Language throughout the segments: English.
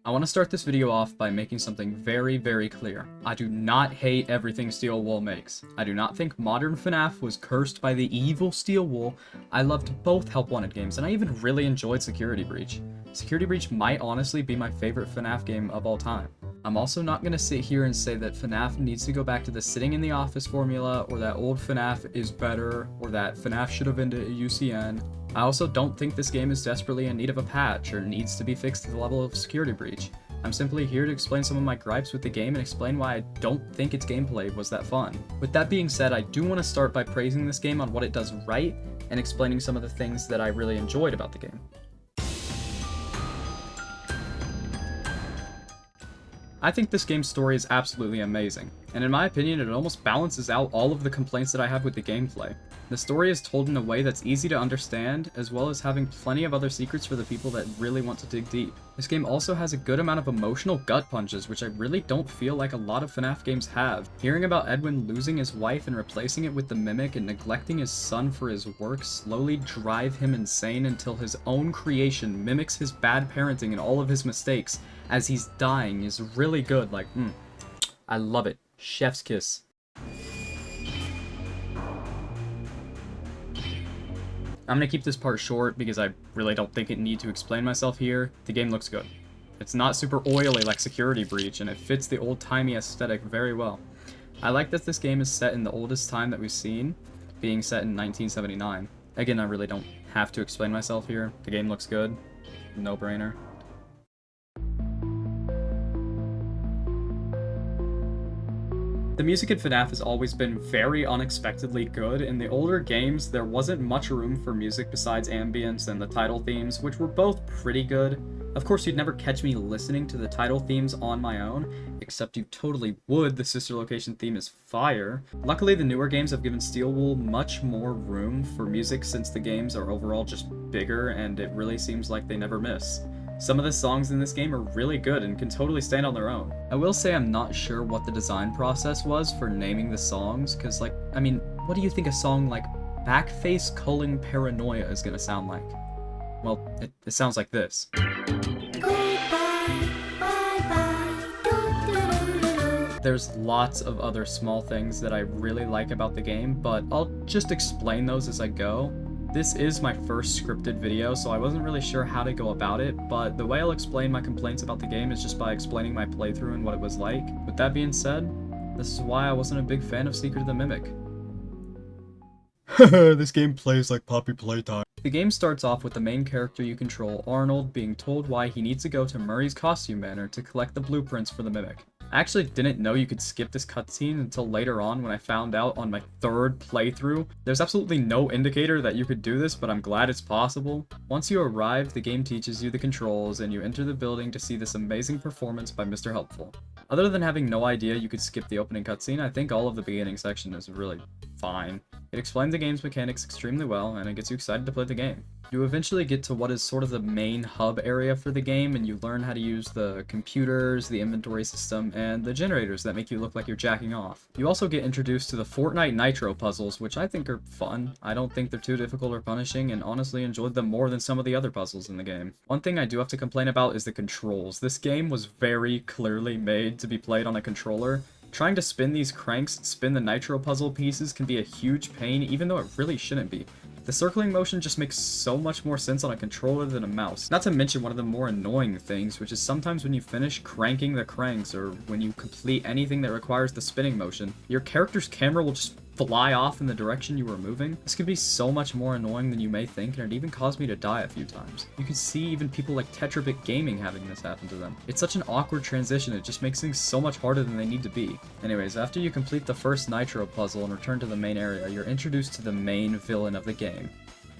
I want to start this video off by making something very clear. I do not hate everything Steel Wool makes. I do not think modern FNaF was cursed by the evil Steel Wool. I loved both Help Wanted games, and I even really enjoyed Security Breach. Security Breach might honestly be my favorite FNaF game of all time. I'm also not going to sit here and say that FNaF needs to go back to the sitting in the office formula, or that old FNaF is better, or that FNaF should have ended at UCN. I also don't think this game is desperately in need of a patch, or needs to be fixed to the level of Security Breach. I'm simply here to explain some of my gripes with the game and explain why I don't think its gameplay was that fun. With that being said, I do want to start by praising this game on what it does right, and explaining some of the things that I really enjoyed about the game. I think this game's story is absolutely amazing, and in my opinion it almost balances out all of the complaints that I have with the gameplay. The story is told in a way that's easy to understand, as well as having plenty of other secrets for the people that really want to dig deep. This game also has a good amount of emotional gut punches, which I really don't feel like a lot of FNaF games have. Hearing about Edwin losing his wife and replacing it with the Mimic and neglecting his son for his work slowly drive him insane until his own creation mimics his bad parenting and all of his mistakes as he's dying is really good. Like, I love it. Chef's kiss. I'm gonna keep this part short because I really don't think it need to explain myself here. The game looks good. It's not super oily like Security Breach, and it fits the old-timey aesthetic very well. I like that this game is set in the oldest time that we've seen, being set in 1979. Again, I really don't have to explain myself here. The game looks good. No-brainer. The music in FNaF has always been very unexpectedly good. In the older games, there wasn't much room for music besides ambience and the title themes, which were both pretty good. Of course, you'd never catch me listening to the title themes on my own, except you totally would. The Sister Location theme is fire. Luckily, the newer games have given Steel Wool much more room for music since the games are overall just bigger, and it really seems like they never miss. Some of the songs in this game are really good and can totally stand on their own. I will say I'm not sure what the design process was for naming the songs, because what do you think a song like Backface Culling Paranoia is gonna sound like? Well, it sounds like this. There's lots of other small things that I really like about the game, but I'll just explain those as I go. This is my first scripted video, so I wasn't really sure how to go about it, but the way I'll explain my complaints about the game is just by explaining my playthrough and what it was like. With that being said, this is why I wasn't a big fan of Secret of the Mimic. This game plays like Poppy Playtime. The game starts off with the main character you control, Arnold, being told why he needs to go to Murray's Costume Manor to collect the blueprints for the Mimic. I actually didn't know you could skip this cutscene until later on when I found out on my third playthrough. There's absolutely no indicator that you could do this, but I'm glad it's possible. Once you arrive, the game teaches you the controls, and you enter the building to see this amazing performance by Mr. Helpful. Other than having no idea you could skip the opening cutscene, I think all of the beginning section is really fine. It explains the game's mechanics extremely well, and it gets you excited to play the game. You eventually get to what is sort of the main hub area for the game, and you learn how to use the computers, the inventory system, and the generators that make you look like you're jacking off. You also get introduced to the Fortnite Nitro puzzles, which I think are fun. I don't think they're too difficult or punishing, and honestly enjoyed them more than some of the other puzzles in the game. One thing I do have to complain about is the controls. This game was very clearly made to be played on a controller. Trying to spin these cranks and spin the Nitro puzzle pieces can be a huge pain, even though it really shouldn't be. The circling motion just makes so much more sense on a controller than a mouse. Not to mention one of the more annoying things, which is sometimes when you finish cranking the cranks, or when you complete anything that requires the spinning motion, your character's camera will just fly off in the direction you were moving. This could be so much more annoying than you may think, and it even caused me to die a few times. You can see even people like Tetrabit Gaming having this happen to them. It's such an awkward transition, it just makes things so much harder than they need to be. Anyways, after you complete the first Nitro puzzle and return to the main area, you're introduced to the main villain of the game,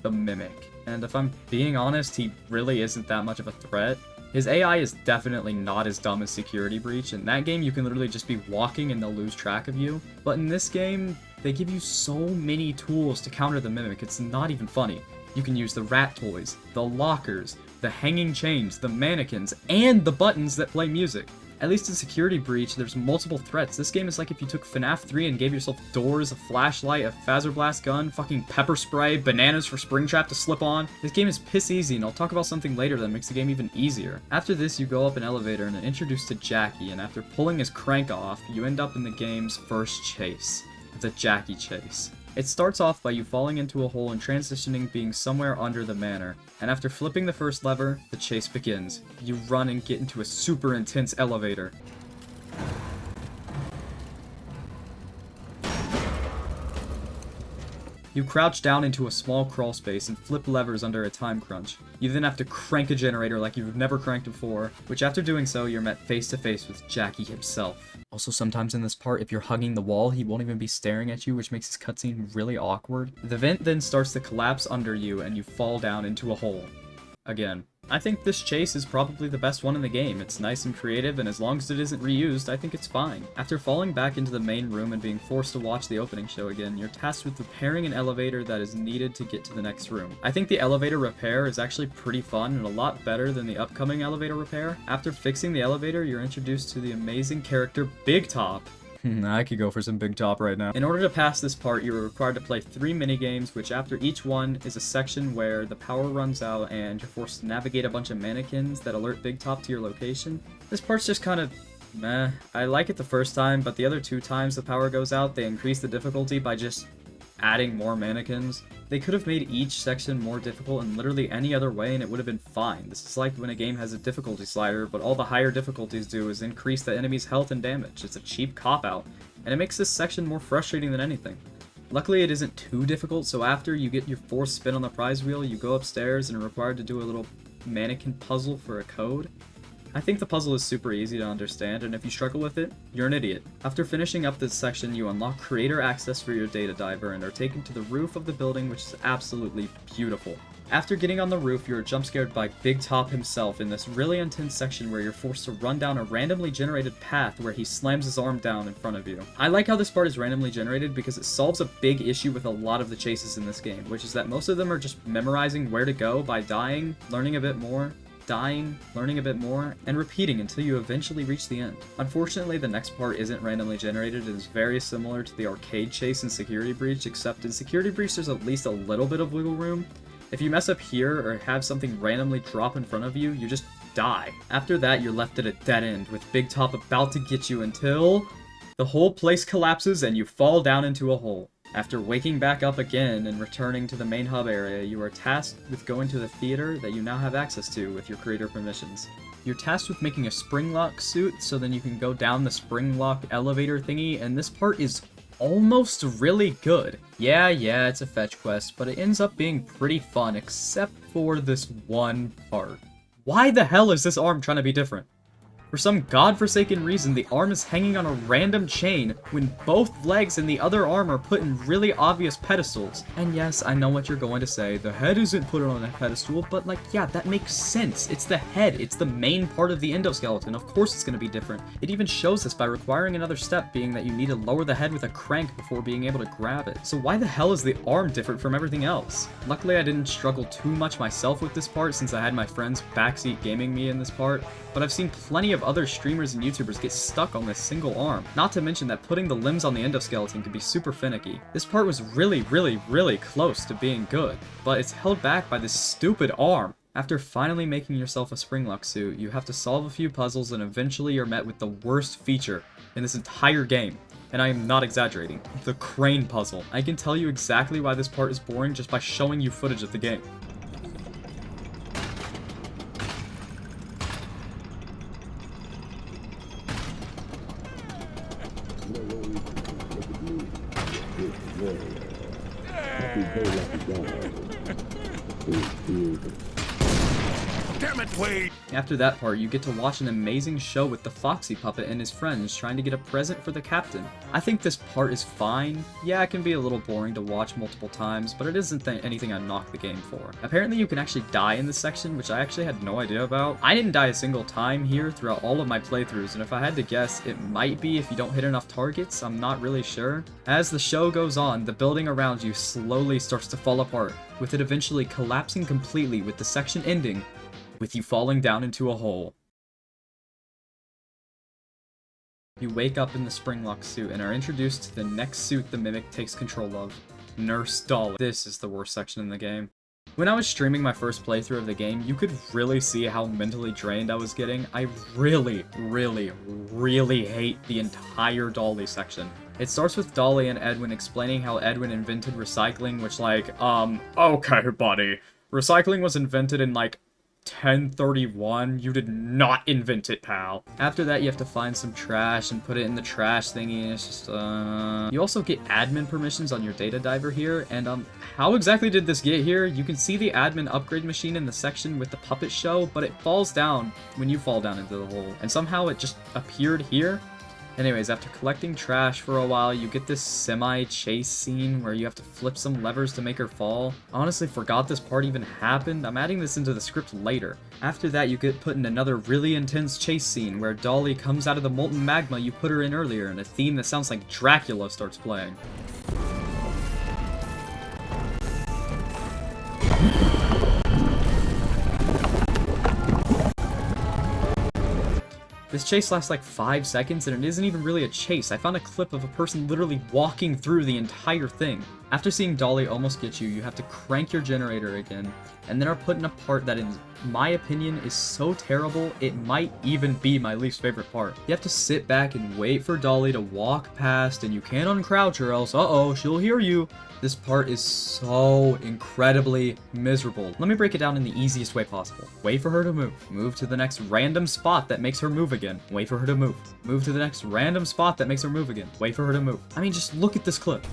the Mimic. And if I'm being honest, he really isn't that much of a threat. His AI is definitely not as dumb as Security Breach. In that game, you can literally just be walking and they'll lose track of you. But in this game, they give you so many tools to counter the Mimic, it's not even funny. You can use the rat toys, the lockers, the hanging chains, the mannequins, and the buttons that play music. At least in Security Breach, there's multiple threats. This game is like if you took FNaF 3 and gave yourself doors, a flashlight, a phaser blast gun, fucking pepper spray, bananas for Springtrap to slip on. This game is piss easy, and I'll talk about something later that makes the game even easier. After this, you go up an elevator and are introduced to Jackie, and after pulling his crank off, you end up in the game's first chase, the Jackie chase. It starts off by you falling into a hole and transitioning being somewhere under the manor, and after flipping the first lever, the chase begins. You run and get into a super intense elevator. You crouch down into a small crawl space and flip levers under a time crunch. You then have to crank a generator like you've never cranked before, which after doing so, you're met face to face with Jackie himself. Also, sometimes in this part, if you're hugging the wall, he won't even be staring at you, which makes his cutscene really awkward. The vent then starts to collapse under you, and you fall down into a hole. Again. I think this chase is probably the best one in the game. It's nice and creative, and as long as it isn't reused, I think it's fine. After falling back into the main room and being forced to watch the opening show again, you're tasked with repairing an elevator that is needed to get to the next room. I think the elevator repair is actually pretty fun and a lot better than the upcoming elevator repair. After fixing the elevator, you're introduced to the amazing character Big Top. I could go for some Big Top right now. In order to pass this part, you're required to play 3 minigames, which after each one is a section where the power runs out and you're forced to navigate a bunch of mannequins that alert Big Top to your location. This part's just kind of meh. I like it the first time, but the other 2 times the power goes out, they increase the difficulty by just adding more mannequins. They could have made each section more difficult in literally any other way and it would have been fine. This is like when a game has a difficulty slider, but all the higher difficulties do is increase the enemy's health and damage. It's a cheap cop-out, and it makes this section more frustrating than anything. Luckily, it isn't too difficult, so after you get your 4th spin on the prize wheel, you go upstairs and are required to do a little mannequin puzzle for a code. I think the puzzle is super easy to understand, and if you struggle with it, you're an idiot. After finishing up this section, you unlock creator access for your data diver and are taken to the roof of the building, which is absolutely beautiful. After getting on the roof, you are jump scared by Big Top himself in this really intense section where you're forced to run down a randomly generated path where he slams his arm down in front of you. I like how this part is randomly generated because it solves a big issue with a lot of the chases in this game, which is that most of them are just memorizing where to go by dying, learning a bit more, dying, learning a bit more, and repeating until you eventually reach the end. Unfortunately, the next part isn't randomly generated. It is very similar to the arcade chase in Security Breach, except in Security Breach there's at least a little bit of wiggle room. If you mess up here or have something randomly drop in front of you, you just die. After that, you're left at a dead end with Big Top about to get you until the whole place collapses and you fall down into a hole. After waking back up again and returning to the main hub area, you are tasked with going to the theater that you now have access to with your creator permissions. You're tasked with making a spring lock suit so then you can go down the spring lock elevator thingy, and this part is almost really good. Yeah, it's a fetch quest, but it ends up being pretty fun except for this one part. Why the hell is this arm trying to be different? For some godforsaken reason, the arm is hanging on a random chain when both legs and the other arm are put in really obvious pedestals. And yes, I know what you're going to say, the head isn't put on a pedestal, but like, yeah, that makes sense. It's the head, it's the main part of the endoskeleton, of course it's going to be different. It even shows this by requiring another step, being that you need to lower the head with a crank before being able to grab it. So why the hell is the arm different from everything else? Luckily, I didn't struggle too much myself with this part since I had my friends backseat gaming me in this part, but I've seen plenty of other streamers and YouTubers get stuck on this single arm. Not to mention that putting the limbs on the endoskeleton can be super finicky. This part was really close to being good, but it's held back by this stupid arm. After finally making yourself a springlock suit, you have to solve a few puzzles and eventually you're met with the worst feature in this entire game. And I am not exaggerating. The crane puzzle. I can tell you exactly why this part is boring just by showing you footage of the game. Damn it, Wade! After that part, you get to watch an amazing show with the Foxy puppet and his friends trying to get a present for the captain. I think this part is fine. Yeah, it can be a little boring to watch multiple times, but it isn't anything I knock the game for. Apparently you can actually die in this section, which I actually had no idea about. I didn't die a single time here throughout all of my playthroughs, and if I had to guess, it might be if you don't hit enough targets. I'm not really sure. As the show goes on, the building around you slowly starts to fall apart, with it eventually collapsing completely with the section ending with you falling down into a hole. You wake up in the Springlock suit and are introduced to the next suit the Mimic takes control of, Nurse Dollie. This is the worst section in the game. When I was streaming my first playthrough of the game, you could really see how mentally drained I was getting. I really, really, really hate the entire Dollie section. It starts with Dollie and Edwin explaining how Edwin invented recycling, which okay buddy. Recycling was invented in 1031, you did not invent it, pal. After that, you have to find some trash and put it in the trash thingy, and it's just, You also get admin permissions on your data diver here, and, how exactly did this get here? You can see the admin upgrade machine in the section with the puppet show, but it falls down when you fall down into the hole, and somehow it just appeared here. Anyways, after collecting trash for a while, you get this semi-chase scene where you have to flip some levers to make her fall. Honestly, forgot this part even happened. I'm adding this into the script later. After that, you get put in another really intense chase scene where Dollie comes out of the molten magma you put her in earlier, and a theme that sounds like Dracula starts playing. This chase lasts like 5 seconds, and it isn't even really a chase. I found a clip of a person literally walking through the entire thing. After seeing Dollie almost get you, you have to crank your generator again, and then are put in a part that, in my opinion, is so terrible, it might even be my least favorite part. You have to sit back and wait for Dollie to walk past, and you can't uncrouch or else, she'll hear you. This part is so incredibly miserable. Let me break it down in the easiest way possible. Wait for her to move. Move to the next random spot that makes her move again. Wait for her to move. Move to the next random spot that makes her move again. Wait for her to move. I mean, just look at this clip.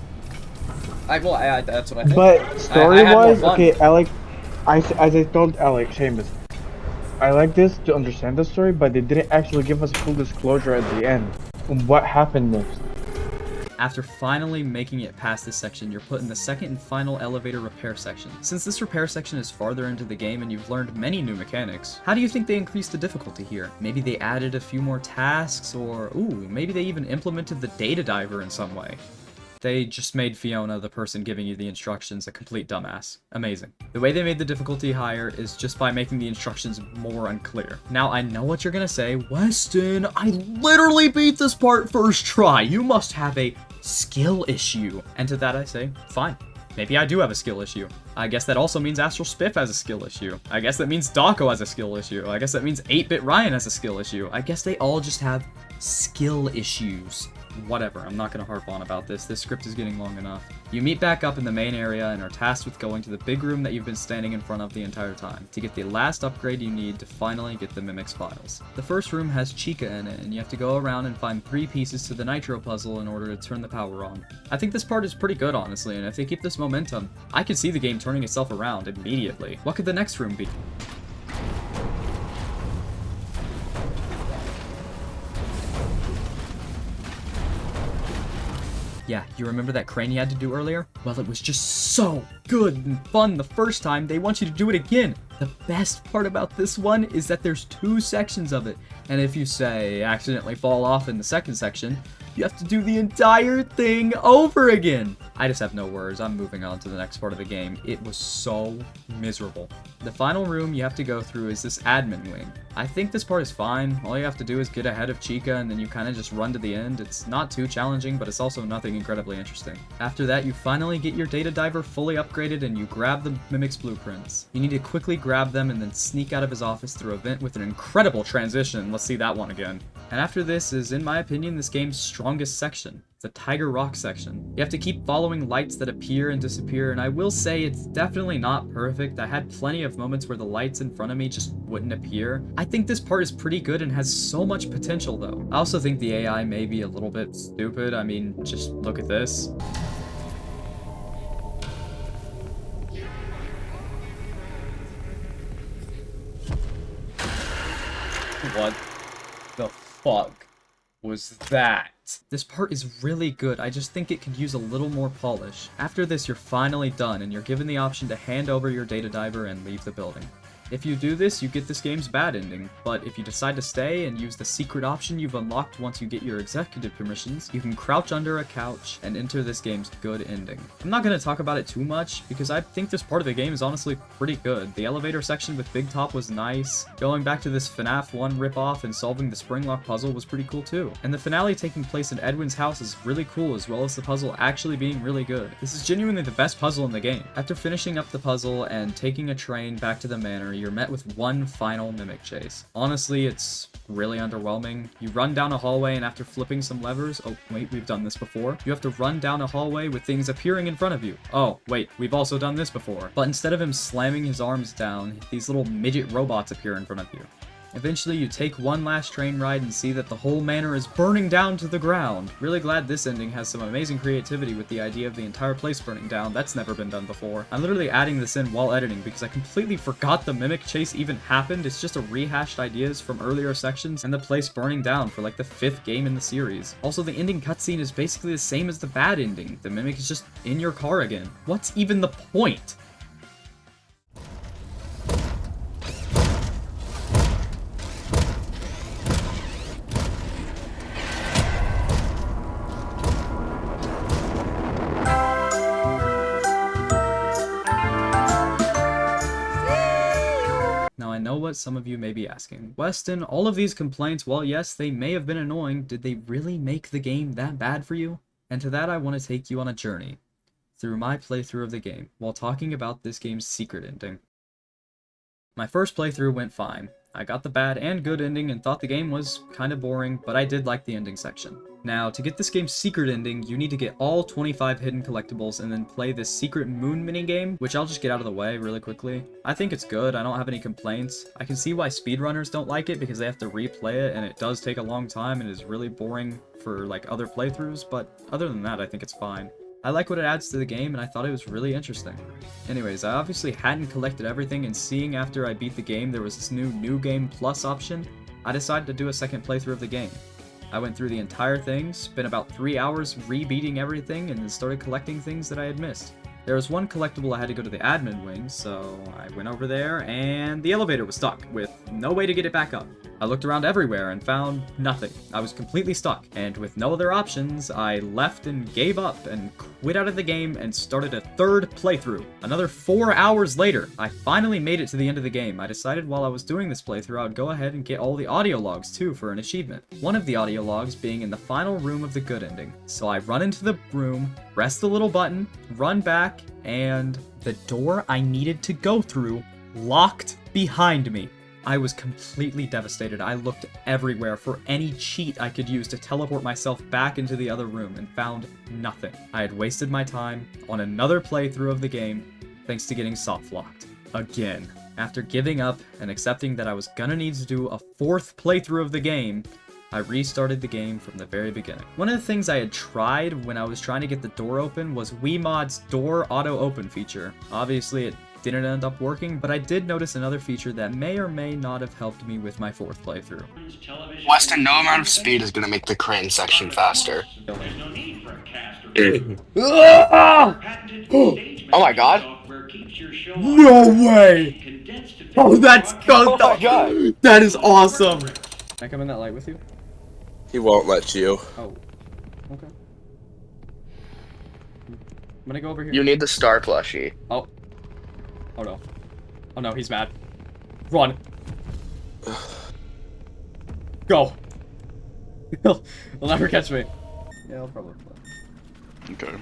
That's what I think. But story-wise, okay, as I told Alex, Seamus, I like this to understand the story, but they didn't actually give us full disclosure at the end on what happened next. After finally making it past this section, you're put in the second and final elevator repair section. Since this repair section is farther into the game and you've learned many new mechanics, how do you think they increased the difficulty here? Maybe they added a few more tasks, or maybe they even implemented the data diver in some way. They just made Fiona, the person giving you the instructions, a complete dumbass. Amazing. The way they made the difficulty higher is just by making the instructions more unclear. Now, I know what you're gonna say, Weston, I literally beat this part first try. You must have a skill issue. And to that I say, fine. Maybe I do have a skill issue. I guess that also means Astral Spiff has a skill issue. I guess that means Dawko has a skill issue. I guess that means 8-Bit Ryan has a skill issue. I guess they all just have skill issues. Whatever, I'm not going to harp on about this. This script is getting long enough. You meet back up in the main area and are tasked with going to the big room that you've been standing in front of the entire time to get the last upgrade you need to finally get the Mimic's files. The first room has Chica in it, and you have to go around and find 3 pieces to the Nitro puzzle in order to turn the power on. I think this part is pretty good, honestly, and if they keep this momentum, I could see the game turning itself around immediately. What could the next room be? Yeah, you remember that crane you had to do earlier? Well, it was just so good and fun the first time, they want you to do it again. The best part about this one is that there's 2 sections of it, and if you, say, accidentally fall off in the second section, you have to do the entire thing over again. I just have no words. I'm moving on to the next part of the game. It was so miserable. The final room you have to go through is this admin wing. I think this part is fine. All you have to do is get ahead of Chica and then you kind of just run to the end. It's not too challenging, but it's also nothing incredibly interesting. After that, you finally get your data diver fully upgraded and you grab the Mimic's blueprints. You need to quickly grab them and then sneak out of his office through a vent with an incredible transition. Let's see that one again. And after this is, in my opinion, this game's strongest section. The Tiger Rock section. You have to keep following lights that appear and disappear, and I will say it's definitely not perfect. I had plenty of moments where the lights in front of me just wouldn't appear. I think this part is pretty good and has so much potential though. I also think the AI may be a little bit stupid. I mean, just look at this. What the fuck was that? This part is really good, I just think it could use a little more polish. After this, you're finally done, and you're given the option to hand over your data diver and leave the building. If you do this, you get this game's bad ending, but if you decide to stay and use the secret option you've unlocked once you get your executive permissions, you can crouch under a couch and enter this game's good ending. I'm not going to talk about it too much, because I think this part of the game is honestly pretty good. The elevator section with Big Top was nice. Going back to this FNaF 1 ripoff and solving the spring lock puzzle was pretty cool too. And the finale taking place in Edwin's house is really cool, as well as the puzzle actually being really good. This is genuinely the best puzzle in the game. After finishing up the puzzle and taking a train back to the manor, you're met with one final mimic chase. Honestly, it's really underwhelming. You run down a hallway, and after flipping some levers— oh wait, we've done this before. You have to run down a hallway with things appearing in front of you. Oh wait, we've also done this before. But instead of him slamming his arms down, these little midget robots appear in front of you. Eventually, you take one last train ride and see that the whole manor is burning down to the ground. Really glad this ending has some amazing creativity with the idea of the entire place burning down. That's never been done before. I'm literally adding this in while editing because I completely forgot the mimic chase even happened. It's just a rehashed ideas from earlier sections and the place burning down for like the 5th game in the series. Also, the ending cutscene is basically the same as the bad ending. The mimic is just in your car again. What's even the point? Now, I know what some of you may be asking. Weston, all of these complaints, while yes, they may have been annoying, did they really make the game that bad for you? And to that, I want to take you on a journey through my playthrough of the game, while talking about this game's secret ending. My first playthrough went fine. I got the bad and good ending and thought the game was kind of boring, but I did like the ending section. Now, to get this game's secret ending, you need to get all 25 hidden collectibles and then play this secret moon minigame, which I'll just get out of the way really quickly. I think it's good, I don't have any complaints. I can see why speedrunners don't like it because they have to replay it and it does take a long time and is really boring for like other playthroughs, but other than that, I think it's fine. I like what it adds to the game, and I thought it was really interesting. Anyways, I obviously hadn't collected everything, and seeing after I beat the game there was this new Game Plus option, I decided to do a second playthrough of the game. I went through the entire thing, spent about 3 hours re-beating everything, and then started collecting things that I had missed. There was one collectible I had to go to the admin wing, so I went over there, and the elevator was stuck, with no way to get it back up. I looked around everywhere and found nothing. I was completely stuck, and with no other options, I left and gave up and quit out of the game and started a third playthrough. Another 4 hours later, I finally made it to the end of the game. I decided while I was doing this playthrough, I would go ahead and get all the audio logs too for an achievement. One of the audio logs being in the final room of the good ending. So I run into the room, press the little button, run back, and the door I needed to go through locked behind me. I was completely devastated. I looked everywhere for any cheat I could use to teleport myself back into the other room and found nothing. I had wasted my time on another playthrough of the game thanks to getting soft locked. Again. After giving up and accepting that I was gonna need to do a 4th playthrough of the game, I restarted the game from the very beginning. One of the things I had tried when I was trying to get the door open was Wiimod's door auto open feature. Obviously it didn't end up working, but I did notice another feature that may or may not have helped me with my 4th playthrough. Weston, no amount of speed is going to make the crane section faster. Oh my god. No way! Oh, that's Oh my god. That is awesome! Can I come in that light with you? He won't let you. Oh, okay. I'm gonna go over here. You need the star plushie. Oh. Oh no. Oh no, he's mad. Run. Go. He'll never catch me. Yeah, he'll probably play. Okay.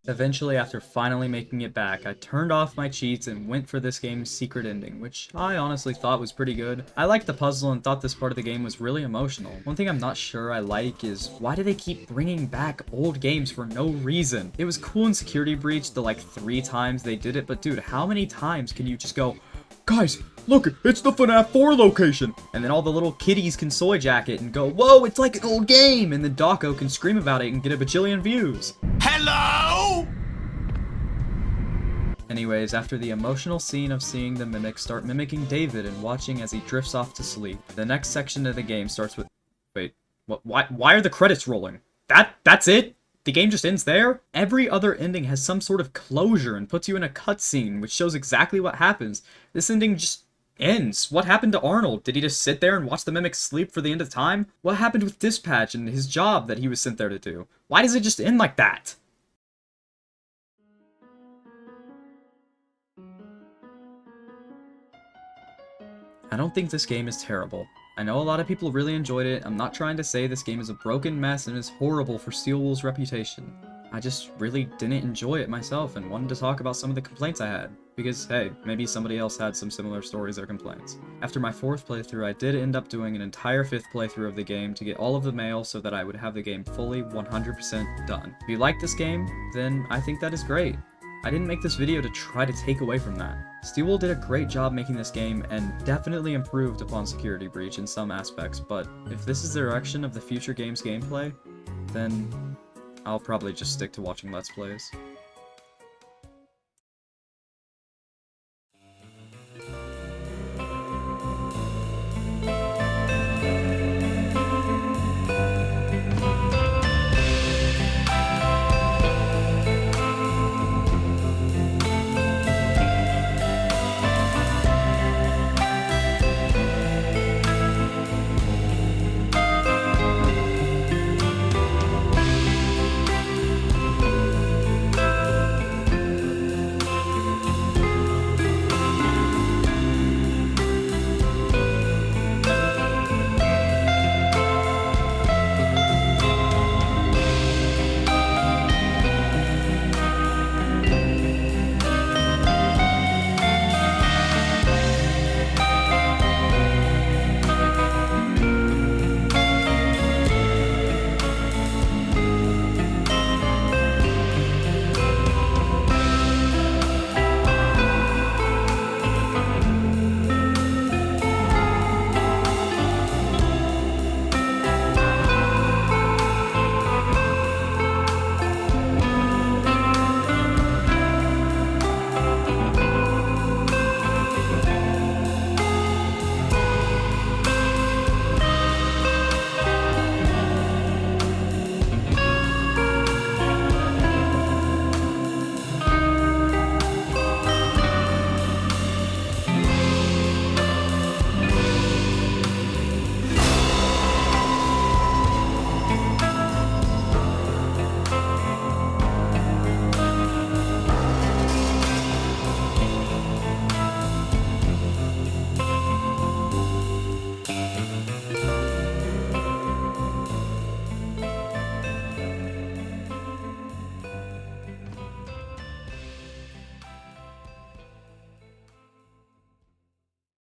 Eventually, after finally making it back, I turned off my cheats and went for this game's secret ending, which I honestly thought was pretty good. I liked the puzzle and thought this part of the game was really emotional. One thing I'm not sure I like is why do they keep bringing back old games for no reason? It was cool in Security Breach the like 3 times they did it, but dude, how many times can you just go, guys, look, it's the FNaF 4 location! And then all the little kiddies can soy jack it and go, whoa, it's like an old game! And then Dawko can scream about it and get a bajillion views. Hello? Anyways, after the emotional scene of seeing the mimic start mimicking David and watching as he drifts off to sleep, the next section of the game starts with— wait, what? Why are the credits rolling? That's it? The game just ends there? Every other ending has some sort of closure and puts you in a cutscene, which shows exactly what happens. This ending just ends. What happened to Arnold? Did he just sit there and watch the mimics sleep for the end of time? What happened with Dispatch and his job that he was sent there to do? Why does it just end like that? I don't think this game is terrible. I know a lot of people really enjoyed it. I'm not trying to say this game is a broken mess and is horrible for Steel Wool's reputation. I just really didn't enjoy it myself and wanted to talk about some of the complaints I had. Because, hey, maybe somebody else had some similar stories or complaints. After my 4th playthrough, I did end up doing an entire 5th playthrough of the game to get all of the mail so that I would have the game fully 100% done. If you like this game, then I think that is great. I didn't make this video to try to take away from that. Steel Wool did a great job making this game and definitely improved upon Security Breach in some aspects, but if this is the direction of the future game's gameplay, then I'll probably just stick to watching Let's Plays.